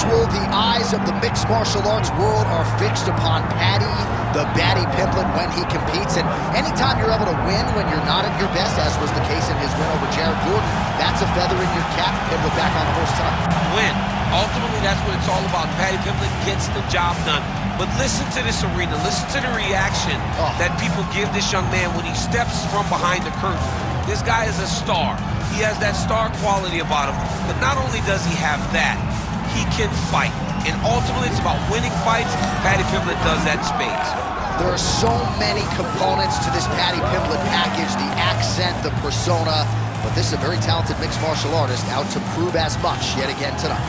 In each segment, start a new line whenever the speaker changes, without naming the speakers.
usual, the eyes of the mixed martial arts world are fixed upon Paddy, the Paddy Pimblett, when he competes. And anytime you're able to win when you're not at your best, as was the case in his win over Jared Gordon, that's a feather in your cap. Pimblett back on the horse tonight.
Win. Ultimately, that's what it's all about. Paddy Pimblett gets the job done. But listen to this arena. Listen to the reaction that people give this young man when he steps from behind the curtain. This guy is a star. He has that star quality about him. But not only does he have that, he can fight. And ultimately, it's about winning fights. Paddy Pimblett does that in spades.
There are so many components to this Paddy Pimblett package, the accent, the persona, but this is a very talented mixed martial artist out to prove as much yet again tonight.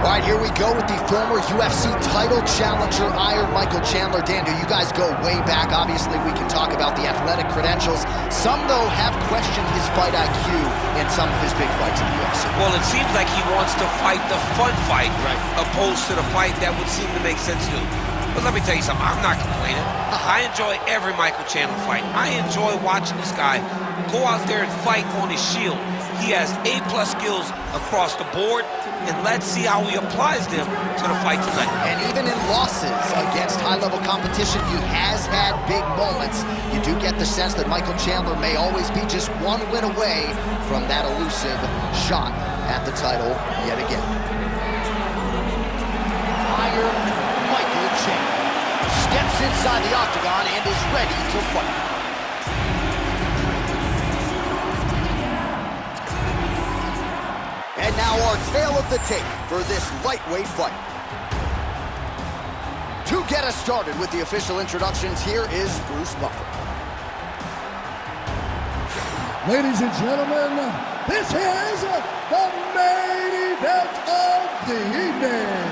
All right, here we go with the former UFC title challenger, Iron Michael Chandler. Dan, do you guys go way back? Obviously, we can talk about the athletic credentials. Some, though, have questioned his fight IQ in some of his big fights in the UFC.
Well, it seems like he wants to fight the fun fight, opposed to the fight that would seem to make sense to him. But let me tell you something, I'm not complaining. I enjoy every Michael Chandler fight. I enjoy watching this guy go out there and fight on his shield. He has A-plus skills across the board, and let's see how he applies them to the fight tonight.
And even in losses against high-level competition, he has had big moments. You do get the sense that Michael Chandler may always be just one win away from that elusive shot at the title yet again. Iron Michael Chandler steps inside the octagon and is ready to fight. And now our tale of the tape for this lightweight fight. To get us started with the official introductions, here is Bruce Buffer.
Ladies and gentlemen, this is the main event of the evening.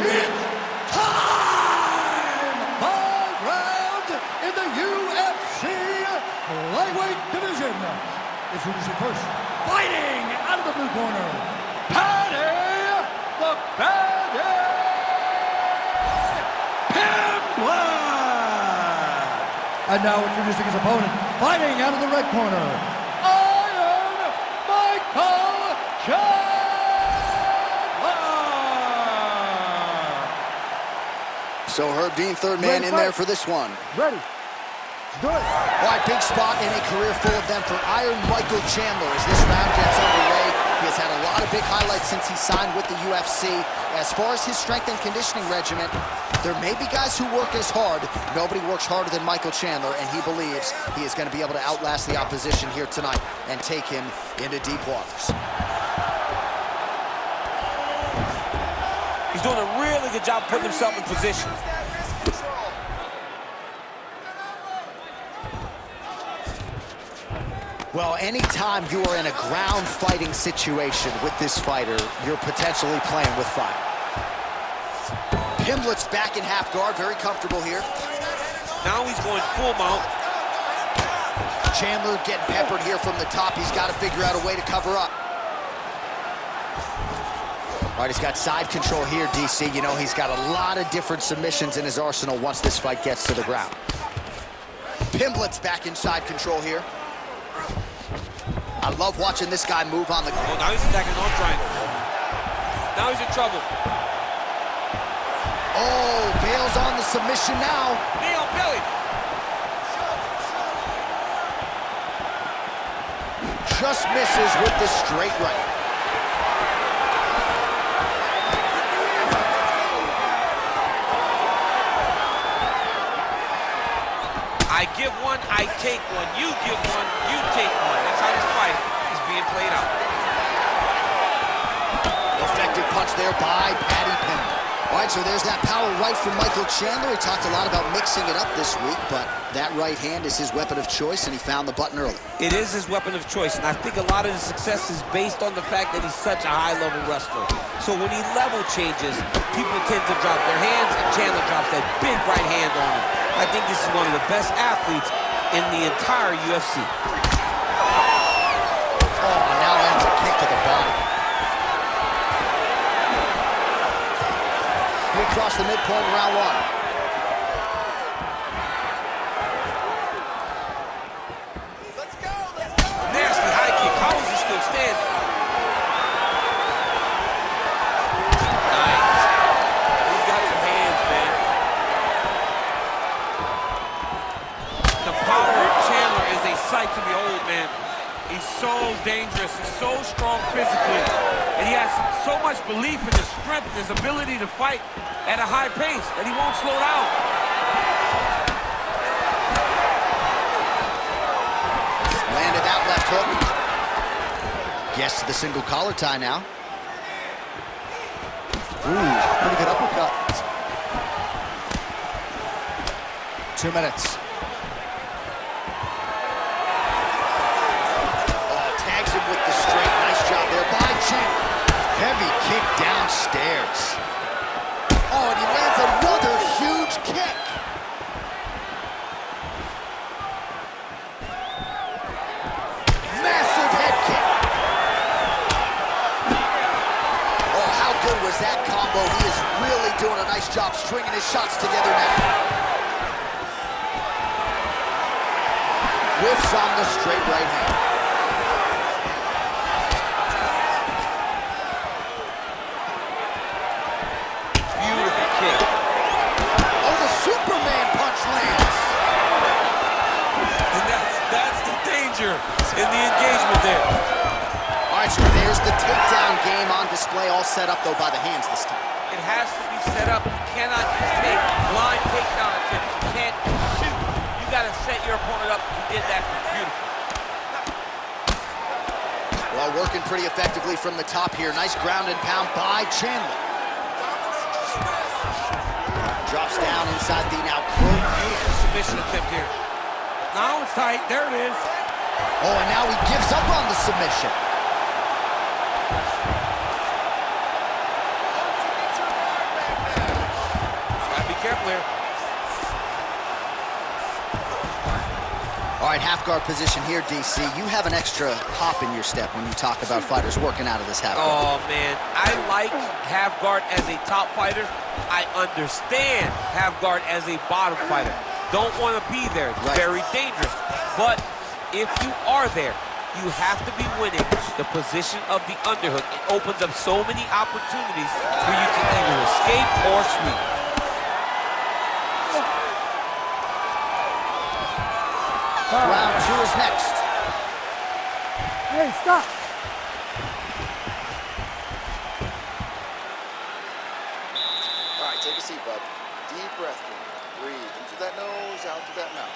It's time! 5 rounds in the UFC lightweight division. Introducing first, fighting out of the blue corner, Paddy the Paddy Pimblett. And now introducing his opponent, fighting out of the red corner, Iron Michael Chandler.
So Herb Dean, third man in there for this one.
Ready. Do it.
All right, big spot in a career full of them for Iron Michael Chandler as this round gets underway. He has had a lot of big highlights since he signed with the UFC. As far as his strength and conditioning regimen, there may be guys who work as hard. Nobody works harder than Michael Chandler, and he believes he is going to be able to outlast the opposition here tonight and take him into deep waters.
He's doing a really good job putting himself in position.
Well, anytime you are in a ground fighting situation with this fighter, you're potentially playing with fire. Pimblett's back in half guard, very comfortable here.
Now he's going full mount.
Chandler getting peppered here from the top. He's got to figure out a way to cover up. All right, he's got side control here, DC. You know, he's got a lot of different submissions in his arsenal once this fight gets to the ground. Pimblett's back in side control here. I love watching this guy move on the ground.
Oh, now he's attacking on triangle. Now he's in trouble.
Oh, bails on the submission now.
Knee on belly.
Just misses with the straight right.
I give one, I take one. You give one, you take one. That's how this fight is being played out.
Effective punch there by Paddy Pimblett. All right, so there's that power right from Michael Chandler. He talked a lot about mixing it up this week, but that right hand is his weapon of choice, and he found the button early.
It is his weapon of choice, and I think a lot of the success is based on the fact that he's such a high-level wrestler. So when he level changes, people tend to drop their hands, and Chandler drops that big right hand on him. I think this is one of the best athletes in the entire UFC.
Oh, now lands a kick to the body. We cross the midpoint in round one.
Let's go, let's go. Nasty high kick. How is he still standing? Nice. He's got some hands, man. The power of Chandler is a sight to behold, man. He's so dangerous. He's so strong physically. And he has so much belief in his strength, his ability to fight at a high pace, that he won't slow down.
Landed that left hook. Gets to the single collar tie now. Ooh, pretty good uppercut. 2 minutes. Tags him with the straight. Nice job there by Chandler. Heavy kick downstairs. Oh, and he lands another huge kick. Massive head kick. Oh, how good was that combo? He is really doing a nice job stringing his shots together now. Whiffs on the straight right hand.
In the engagement there.
All right, so there's the takedown game on display, all set up, though, by the hands this time.
It has to be set up. You cannot just take blind takedown attempts. You can't shoot. You got to set your opponent up. You did that beautiful.
Well, working pretty effectively from the top here. Nice ground and pound by Chandler. Drops down inside the now
Beautiful submission attempt here. Now it's tight. There it is.
Oh, and now he gives up on the submission.
Gotta be careful here.
All right, half guard position here, DC. You have an extra hop in your step when you talk about fighters working out of this half guard.
Oh, man. I like half guard as a top fighter. I understand half guard as a bottom fighter. Don't want to be there. It's very dangerous. But if you are there, you have to be winning the position of the underhook. It opens up so many opportunities for you to either escape or sweep.
Round two is next.
Hey, stop.
All right, take a seat, bud. Deep breath. Breathe into that nose, out through that mouth.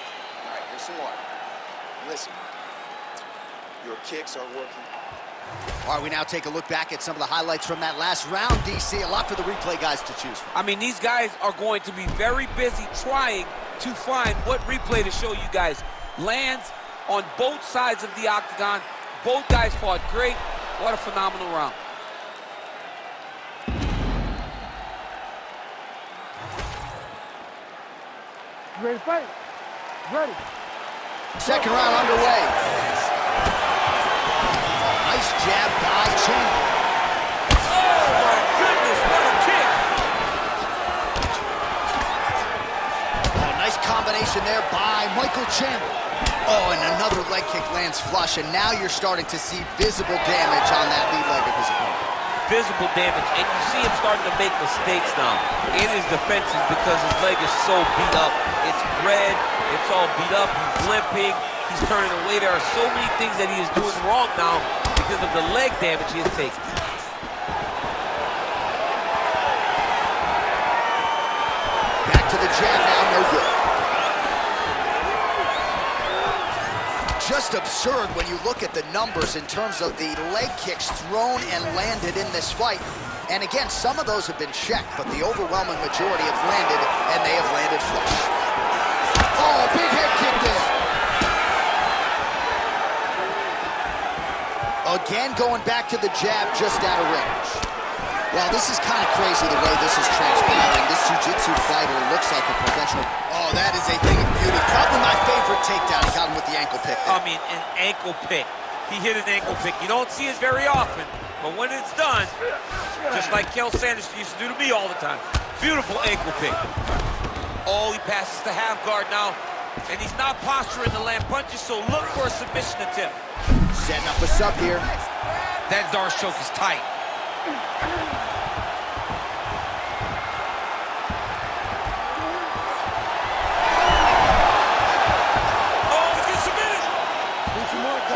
All right, here's some water. Listen, your kicks are working.
All right, we now take a look back at some of the highlights from that last round, DC. A lot for the replay guys to choose from.
I mean, these guys are going to be very busy trying to find what replay to show you guys. Lands on both sides of the octagon. Both guys fought great. What a phenomenal round.
You ready to fight? Ready.
Second round underway. Nice jab by Chandler.
Oh, my goodness, what a kick.
Oh, nice combination there by Michael Chandler. Oh, and another leg kick lands flush, and now you're starting to see visible damage on that lead leg of his opponent.
Visible damage, and you see him starting to make mistakes now in his defenses because his leg is so beat up. It's red, it's all beat up, he's limping, he's turning away. There are so many things that he is doing wrong now because of the leg damage he has taken.
Back to the jab now, no good. Just absurd when you look at the numbers in terms of the leg kicks thrown and landed in this fight. And again, some of those have been checked, but the overwhelming majority have landed, and they have landed flush. Oh, big head kick there. Again, going back to the jab just out of range. Well, this is kind of crazy the way this is transpiring. This jiu-jitsu fighter looks like a professional. Oh, that is a thing of beauty. Probably my favorite takedown. He got him with the ankle pick there.
I mean, an ankle pick. He hit an ankle pick. You don't see it very often, but when it's done, just like Kel Sanders used to do to me all the time. Beautiful ankle pick. Oh, he passes the half guard now, and he's not posturing to land punches, so look for a submission attempt.
Setting up a sub here.
That Darce choke is tight.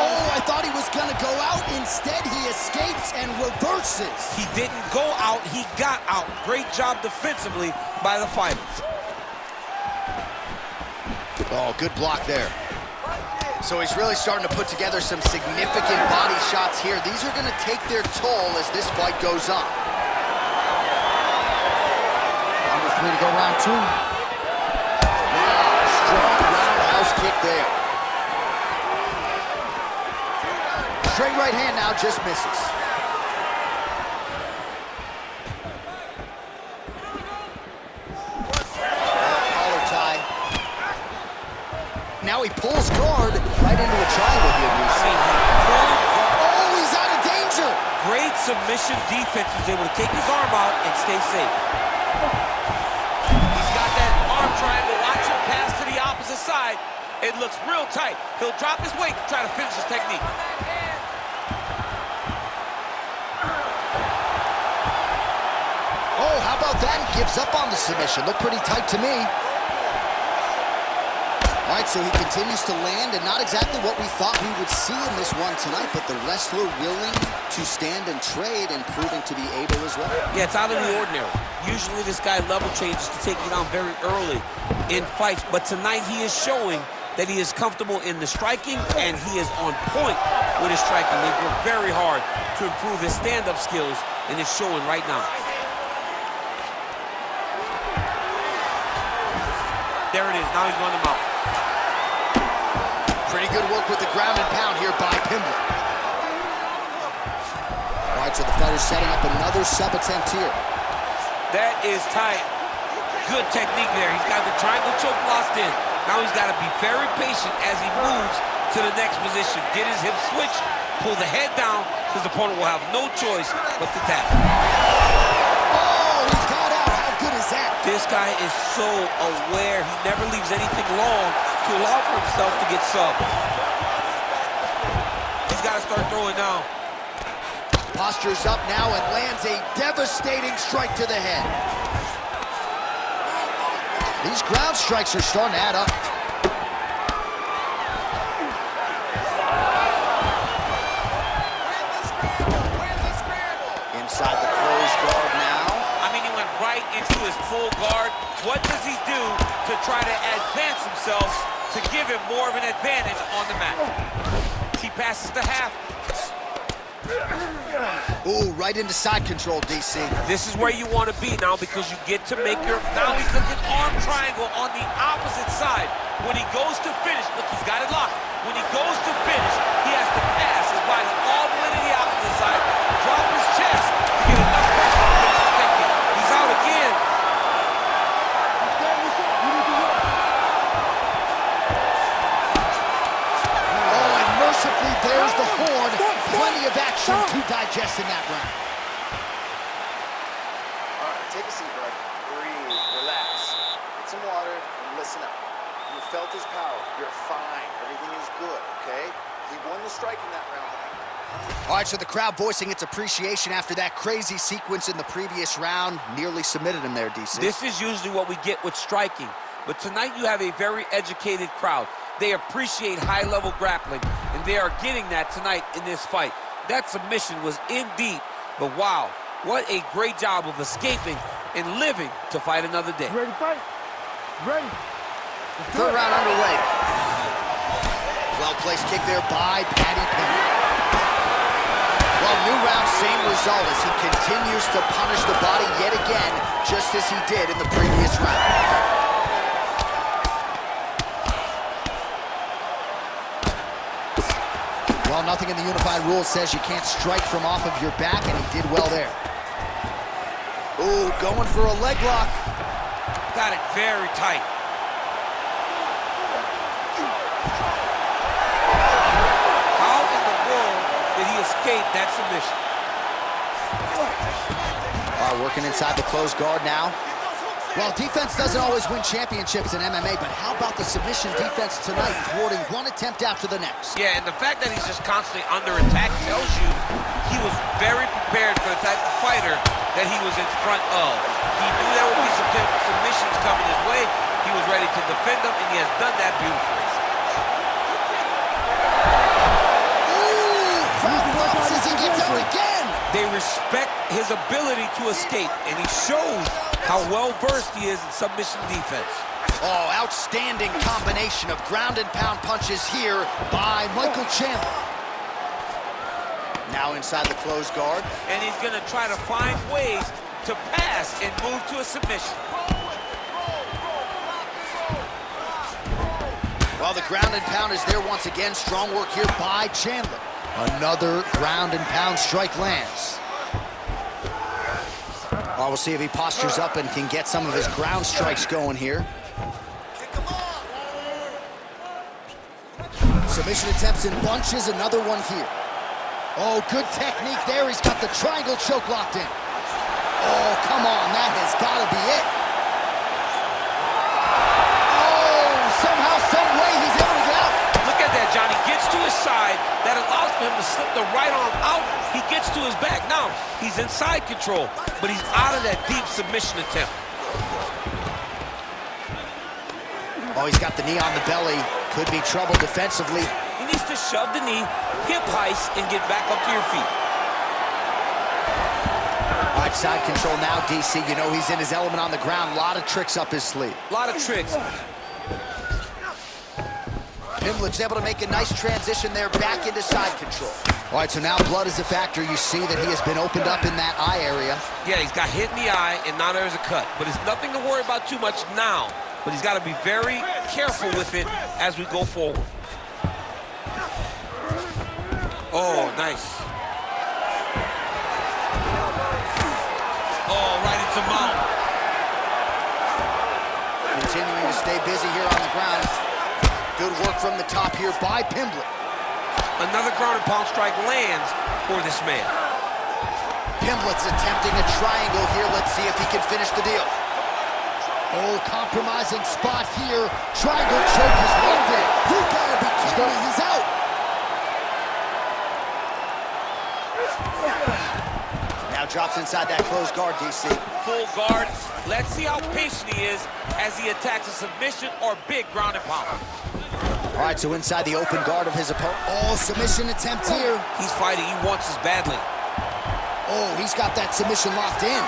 Oh, I thought he was gonna go out. Instead, he escapes and reverses.
He didn't go out, he got out. Great job defensively by the fighter.
Oh, good block there. So he's really starting to put together some significant body shots here. These are gonna take their toll as this fight goes on. Number 3 to go, round 2. Wow, strong roundhouse kick there. Straight right hand now, just misses. Collar tie. Now he pulls guard right into a triangle here, Reese. Oh, he's out of danger!
Great submission defense. He's able to take his arm out and stay safe. He's got that arm triangle. Watch him pass to the opposite side. It looks real tight. He'll drop his weight to try to finish his technique.
Oh, how about that? He gives up on the submission. Looked pretty tight to me. All right, so he continues to land, and not exactly what we thought we would see in this one tonight, but the wrestler willing to stand and trade and proving to be able as well.
Yeah, it's out of the ordinary. Usually this guy level changes to take you down very early in fights, but tonight he is showing that he is comfortable in the striking, and he is on point with his striking. They work very hard to improve his stand-up skills, and it's showing right now. There it is. Now he's running him out.
Pretty good work with the ground and pound here by Pimblett. All right, so the fighter's setting up another sub attempt here.
That is tight. Good technique there. He's got the triangle choke locked in. Now he's got to be very patient as he moves to the next position. Get his hip switch, pull the head down, his opponent will have no choice but to tap.
Oh, he got out. How good is that?
This guy is so aware. He never leaves anything long to allow for himself to get subbed. He's got to start throwing now.
Postures up now and lands a devastating strike to the head. These ground strikes are starting to add up. Inside the closed guard now.
I mean, he went right into his full guard. What does he do to try to advance himself to give him more of an advantage on the mat? He passes the half.
Ooh, right into side control, DC.
This is where you want to be now because you get to make your... Now he's looking arm triangle on the opposite side. When he goes to finish, look, he's got it locked. When he goes to finish, he has to pass his body all the way to the opposite side, drop his chest to get enough pressure to finish the technique. He's out again.
Oh, and mercifully, there's the horn. Plenty of action to digest in that round.
All right, take a seat, bud. Breathe, relax. Get some water and listen up. You felt his power. You're fine. Everything is good, okay? He won the strike in that round.
All right, so the crowd voicing its appreciation after that crazy sequence in the previous round. Nearly submitted him there, DC.
This is usually what we get with striking. But tonight you have a very educated crowd. They appreciate high-level grappling, and they are getting that tonight in this fight. That submission was in deep, but wow, what a great job of escaping and living to fight another day.
Ready to fight? Ready.
Third round underway. Well-placed kick there by Paddy Pimblett. Well, new round, same result as he continues to punish the body yet again, just as he did in the previous round. Well, nothing in the unified rules says you can't strike from off of your back, and he did well there. Ooh, going for a leg lock.
Got it very tight. How in the world did he escape that submission?
All right, working inside the closed guard now. Well, defense doesn't always win championships in MMA, but how about the submission defense tonight, thwarting one attempt after the next?
Yeah, and the fact that he's just constantly under attack tells you he was very prepared for the type of fighter that he was in front of. He knew there would be some submissions coming his way. He was ready to defend them, and he has done that beautifully.
Ooh, as he gets out again.
They respect his ability to escape, and he shows how well-versed he is in submission defense.
Oh, outstanding combination of ground and pound punches here by Michael Chandler. Now inside the closed guard.
And he's going to try to find ways to pass and move to a submission.
Well, the ground and pound is there once again. Strong work here by Chandler. Another ground and pound strike lands. Oh, we'll see if he postures up and can get some of his ground strikes going here. Submission attempts in bunches, another one here. Oh, good technique there. He's got the triangle choke locked in. Oh, come on, that has got to be it. Oh, somehow, some way he's able to get out.
Look at that, Johnny. Gets to his side. That allows him to slip the right arm out. He gets to his back. Now, he's in side control, but he's out of that deep submission attempt.
Oh, he's got the knee on the belly. Could be trouble defensively.
He needs to shove the knee, hip heist, and get back up to your feet.
All right, side control now, DC. You know he's in his element on the ground. A lot of tricks up his sleeve.
A lot of tricks.
Pimblett's able to make a nice transition there back into side control. All right, so now blood is a factor. You see that he has been opened up in that eye area.
Yeah, he's got hit in the eye, and now there's a cut. But it's nothing to worry about too much now. But he's got to be very careful with it as we go forward. Oh, nice. Oh, right into mount.
Continuing to stay busy here on the ground. Good work from the top here by Pimblett.
Another ground and pound strike lands for this man.
Pimblett's attempting a triangle here. Let's see if he can finish the deal. Oh, compromising spot here. Triangle choke is locked in. You gotta be kidding me, he's out. Now drops inside that closed guard, DC.
Full guard. Let's see how patient he is as he attacks a submission or big ground and pound.
All right, so inside the open guard of his opponent. Oh, submission attempt here.
He's fighting. He wants this badly.
Oh, he's got that submission locked in.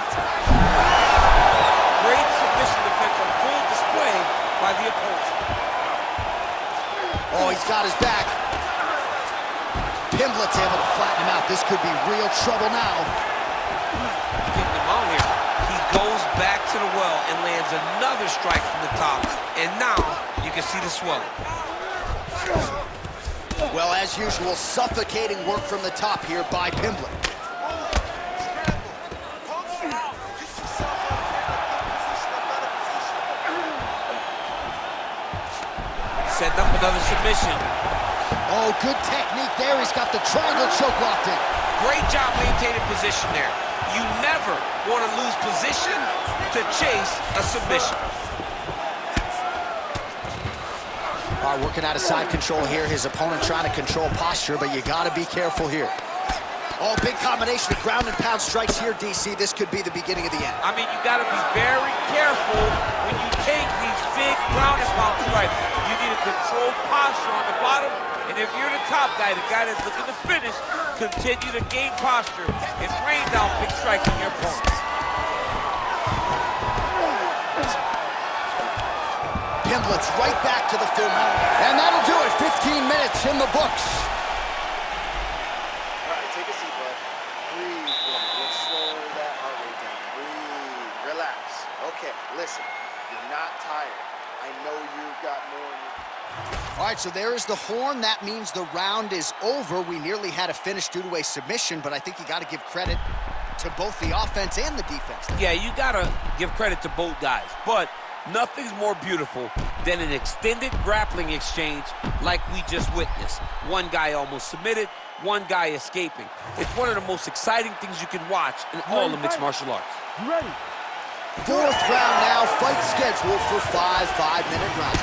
Great submission defense on full display by the opponent.
Oh, he's got his back. Pimblett's able to flatten him out. This could be real trouble now.
Getting him out here. He goes back to the well and lands another strike from the top. And now you can see the swelling.
Well, as usual, suffocating work from the top here by Pimblett.
Setting up another submission.
Oh, good technique there. He's got the triangle choke locked in.
Great job maintaining position there. You never want to lose position to chase a submission.
All right, working out of side control here. His opponent trying to control posture, but you got to be careful here. Oh, big combination of ground and pound strikes here, DC. This could be the beginning of the end.
I mean, you got to be very careful when you take these big ground and pound strikes. You need a controlled posture on the bottom, and if you're the top guy, the guy that's looking to finish, continue to gain posture and rain down big strikes on your opponent.
Pimblett's right back to the full mount. And that'll do it. 15 minutes in the books.
All right, take a seat, bud. Breathe for a minute. okay. Listen, you're not tired. I know you've got more in you.
All right, so there is the horn. That means the round is over. We nearly had a finish due to a submission, but I think you got to give credit to both the offense and the defense.
Yeah, you got to give credit to both guys, but nothing's more beautiful than an extended grappling exchange like we just witnessed. One guy almost submitted, one guy escaping. It's one of the most exciting things you can watch in all of mixed martial arts.
Ready.
Fourth round now, fight scheduled for 5 5-minute rounds.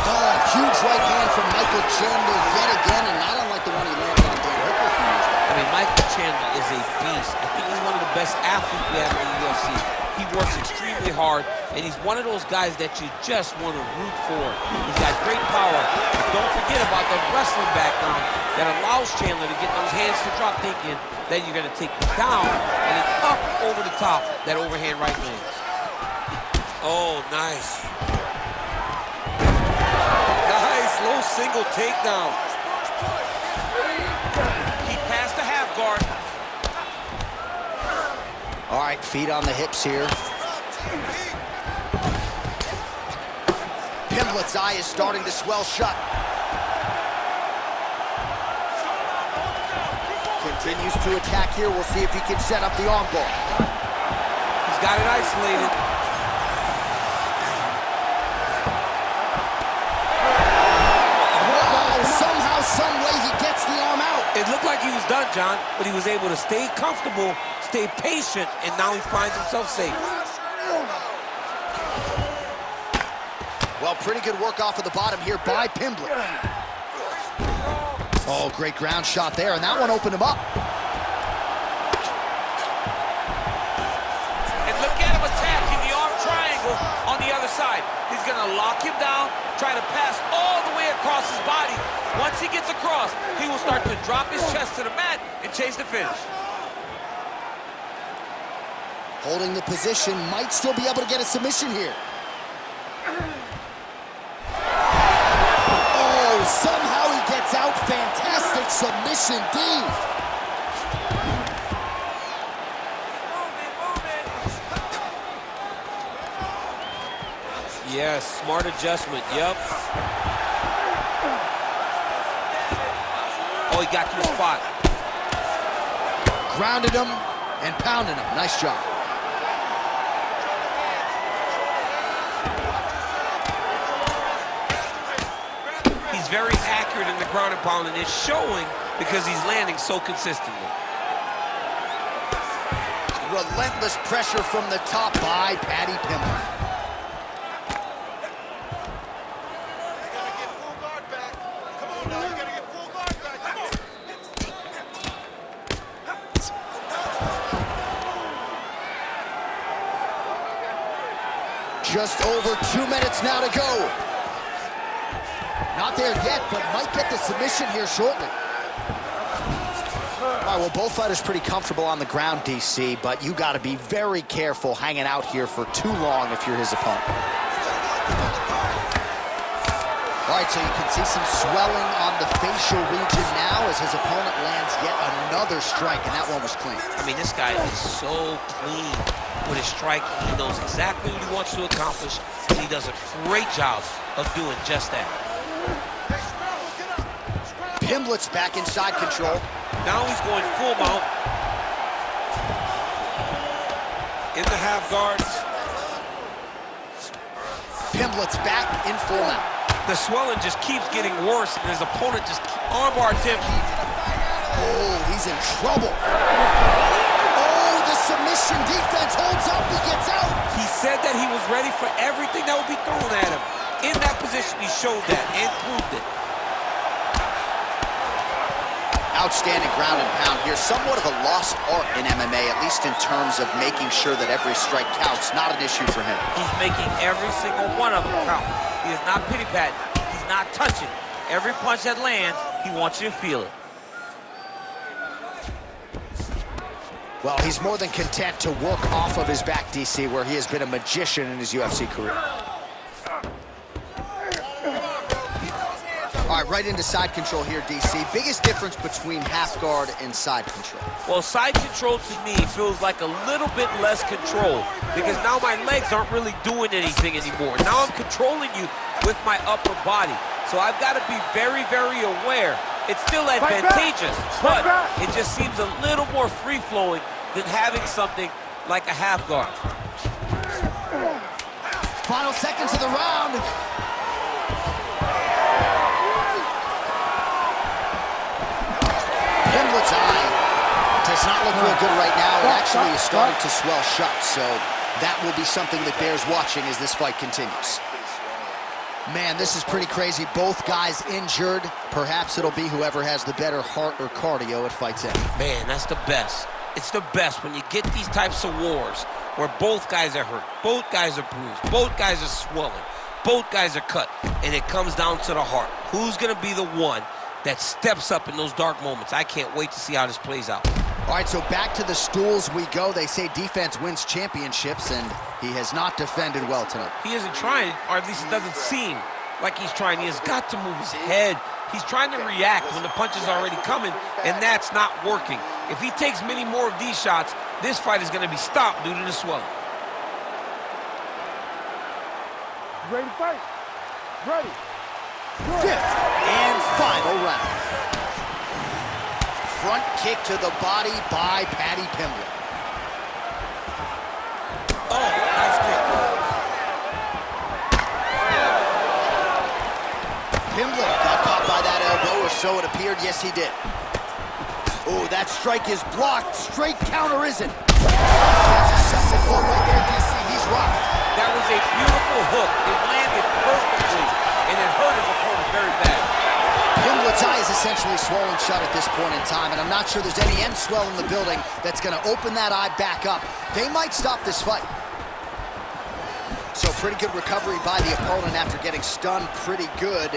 Oh, huge right hand from Michael Chandler yet again, and not unlike the one he landed on Dan Hooker a few years back.
I mean, Michael Chandler is a beast. I think he's one of the best athletes we have in the UFC. He works extremely hard, and he's one of those guys that you just want to root for. He's got great power, but don't forget about the wrestling background that allows Chandler to get those hands to drop, thinking that you're going to take him down, and then up over the top, that overhand right lands. Oh, nice. Nice, low single takedown. He passed the half guard.
All right, feet on the hips here. Pimblett's eye is starting to swell shut. Continues to attack here. We'll see if he can set up the armbar.
He's got it isolated.
Wow, somehow, some way he gets the arm out.
It looked like he was done, John, but he was able to stay comfortable, stay patient, and now he finds himself safe.
Well, pretty good work off of the bottom here by Pimblett. Oh, great ground shot there, and that one opened him up.
And look at him attacking the arm triangle on the other side. He's going to lock him down, try to pass all the way across his body. Once he gets across, he will start to drop his chest to the mat and chase the finish.
Holding the position, might still be able to get a submission here. Oh, somehow he gets out. Fantastic submission, D.
Yes, smart adjustment, yep. Oh, he got to the spot.
Grounded him and pounded him. Nice job.
He's very accurate in the ground and pound, and it's showing because he's landing so consistently.
Relentless pressure from the top by Paddy Pimblett. Just over 2 minutes now to go. Not there yet, but might get the submission here shortly. All right, well, both fighters pretty comfortable on the ground, DC, but you got to be very careful hanging out here for too long if you're his opponent. All right, so you can see some swelling on the facial region now as his opponent lands yet another strike, and that one was clean.
I mean, this guy is so clean with his striking. He knows exactly what he wants to accomplish, and he does a great job of doing just that.
Pimblett's back inside control.
Now he's going full mount. In the half guard.
Pimblett's back in full mount.
The swelling just keeps getting worse, and his opponent just armbars him.
Oh, he's in trouble. Oh, the submission defense holds up. He gets out.
He said that he was ready for everything that would be thrown at him. In that position, he showed that and proved it.
Outstanding ground and pound here. Somewhat of a lost art in MMA, at least in terms of making sure that every strike counts. Not an issue for him.
He's making every single one of them count. He is not pity-patting. He's not touching. Every punch that lands, he wants you to feel it.
Well, he's more than content to work off of his back, DC, where he has been a magician in his UFC career. All right, right into side control here, DC. Biggest difference between half guard and side control?
Well, side control to me feels like a little bit less control because now my legs aren't really doing anything anymore. Now I'm controlling you with my upper body. So I've got to be very, very aware. It's still advantageous, but it just seems a little more free-flowing than having something like a half guard.
Final seconds of the round. Pimblett's eye does not look real good right now. It actually is starting to swell shut, so that will be something that bears watching as this fight continues. Man, this is pretty crazy. Both guys injured. Perhaps it'll be whoever has the better heart or cardio at fight's end.
Man, that's the best. It's the best when you get these types of wars where both guys are hurt, both guys are bruised, both guys are swelling, both guys are cut, and it comes down to the heart. Who's going to be the one that steps up in those dark moments? I can't wait to see how this plays out.
All right, so back to the stools we go. They say defense wins championships, and he has not defended well tonight.
He isn't trying, or at least it doesn't seem like he's trying. He has got to move his head. He's trying to react when the punch is already coming, and that's not working. If he takes many more of these shots, this fight is going to be stopped due to the swelling.
Ready to fight? Ready.
Fifth and final round. Front kick to the body by Paddy Pimblett.
Oh, nice kick.
Pimblett got caught by that elbow, or so it appeared. Yes, he did. Oh, that strike is blocked. Straight counter isn't. That's a second blow right there, DC. He's rocked.
That was a beautiful hook. It landed perfectly, and it hurt his opponent very bad.
Pimblett's eye is essentially swollen shut at this point in time, and I'm not sure there's any end swell in the building that's going to open that eye back up. They might stop this fight. So pretty good recovery by the opponent after getting stunned pretty good.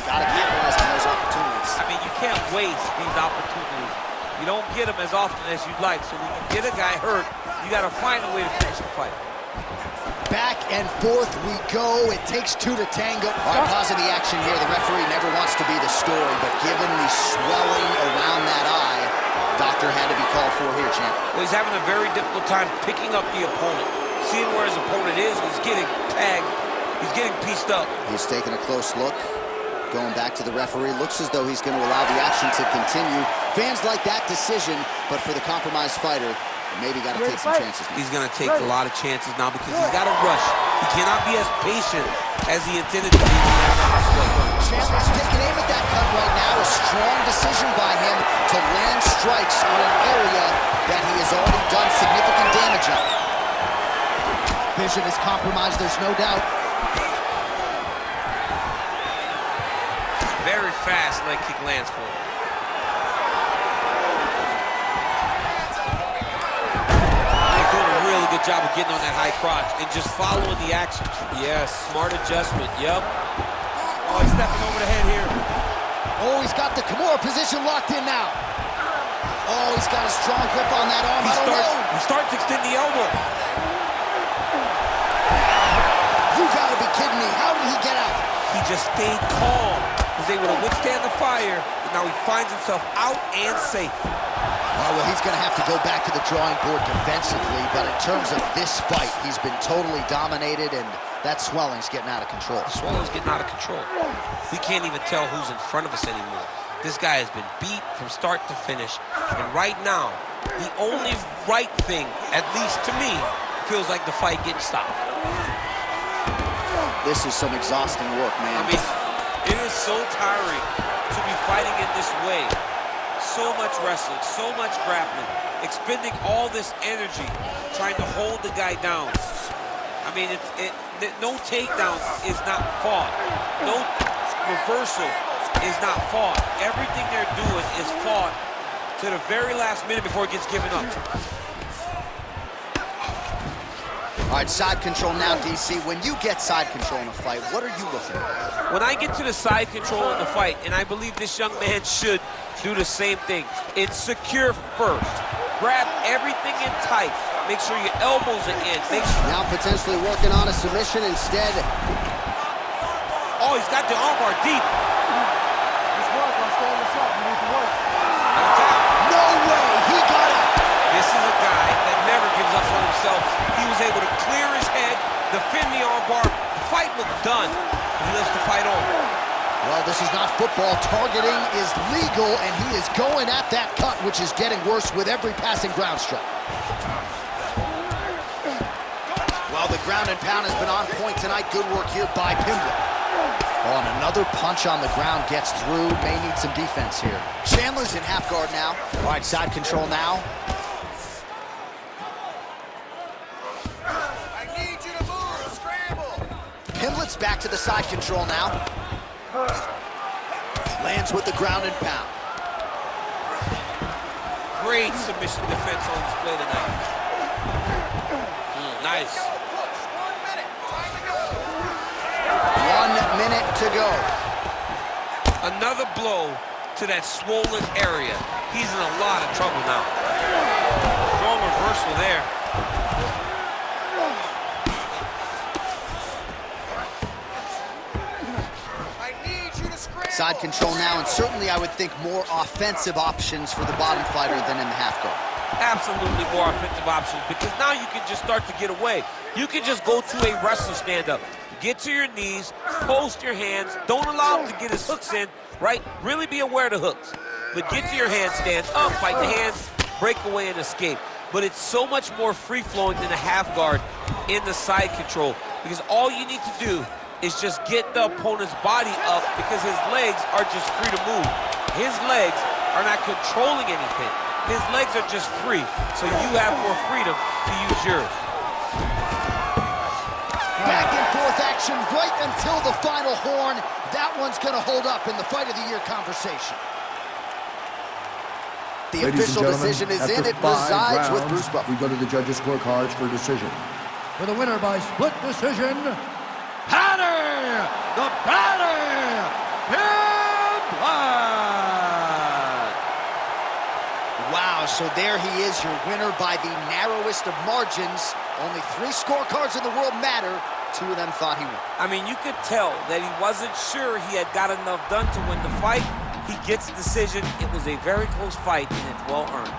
Got to capitalize on those opportunities.
I mean, you can't waste these opportunities. You don't get them as often as you'd like, so when you get a guy hurt, you got to find a way to finish the fight.
Back and forth we go. It takes two to tango. All right, pause of the action here. The referee never wants to be the story, but given the swelling around that eye, doctor had to be called for here, champ.
Well, he's having a very difficult time picking up the opponent. Seeing where his opponent is, he's getting tagged. He's getting pieced up.
He's taking a close look. Going back to the referee. Looks as though he's going to allow the action to continue. Fans like that decision, but for the compromised fighter, maybe got to take some chances now.
He's going to take a lot of chances now because he's got to rush. He cannot be as patient as he intended to be in that round.
Chandler's taking aim at that cut right now. A strong decision by him to land strikes on an area that he has already done significant damage on. Vision is compromised, there's no doubt.
Very fast leg kick lands for him. Good job of getting on that high crotch and just following the action. Yes, smart adjustment, yep. Oh, he's stepping over the head here.
Oh, he's got the Kimura position locked in now. Oh, he's got a strong grip on that arm.
He starts to extend the elbow.
You gotta be kidding me. How did he get out?
He just stayed calm, was able to withstand the fire, and now he finds himself out and safe.
Oh, well, he's going to have to go back to the drawing board defensively, but in terms of this fight, he's been totally dominated, and that swelling's getting out of control.
The swelling's getting out of control. We can't even tell who's in front of us anymore. This guy has been beat from start to finish, and right now, the only right thing, at least to me, feels like the fight getting stopped.
This is some exhausting work, man.
I mean, it is so tiring to be fighting in this way. So much wrestling, so much grappling, expending all this energy trying to hold the guy down. I mean, no takedown is not fought. No reversal is not fought. Everything they're doing is fought to the very last minute before it gets given up.
All right, side control now, DC. When you get side control in a fight, what are you looking at?
When I get to the side control in the fight, and I believe this young man should do the same thing, it's secure first. Grab everything in tight. Make sure your elbows are in.
Now potentially working on a submission instead.
Oh, he's got the armbar deep. defend the armbar. Fight looked done. He lets the fight on.
Well, this is not football. Targeting is legal, and he is going at that cut, which is getting worse with every passing ground strike. Well, the ground and pound has been on point tonight. Good work here by Pimblett. Oh, and another punch on the ground gets through. May need some defense here. Chandler's in half guard now. All right, side control now.
I need you to move, scramble.
Pimblett's back to the side control now. Lands with the ground and pound.
Great submission defense on display tonight. Nice.
Push, 1 minute, time to go.
1 minute to go.
Another blow to that swollen area. He's in a lot of trouble now. Strong reversal there.
I need you to scramble.
Side control now, and certainly I would think more offensive options for the bottom fighter than in the half guard.
Absolutely more offensive options, because now you can just start to get away. You can just go to a wrestling stand-up. Get to your knees, post your hands, don't allow him to get his hooks in, right? Really be aware of the hooks. But get to your hands, stand up, fight the hands, break away and escape. But it's so much more free-flowing than a half guard in the side control, because all you need to do is just get the opponent's body up, because his legs are just free to move. His legs are not controlling anything. His legs are just free, so you have more freedom to use yours.
Back and forth action right until the final horn. That one's going to hold up in the Fight of the Year conversation. The
Ladies
official
and gentlemen,
decision is
after
in. It
5
resides with
rounds,
Bruce Buffer.
we go to the judges' scorecards for decision. For the winner by split decision, Paddy the Paddy Pimblett.
Wow, so there he is, your winner by the narrowest of margins. Only 3 scorecards in the world matter. 2 of them thought he won.
I mean, you could tell that he wasn't sure he had got enough done to win the fight. He gets the decision. It was a very close fight, and it's well earned.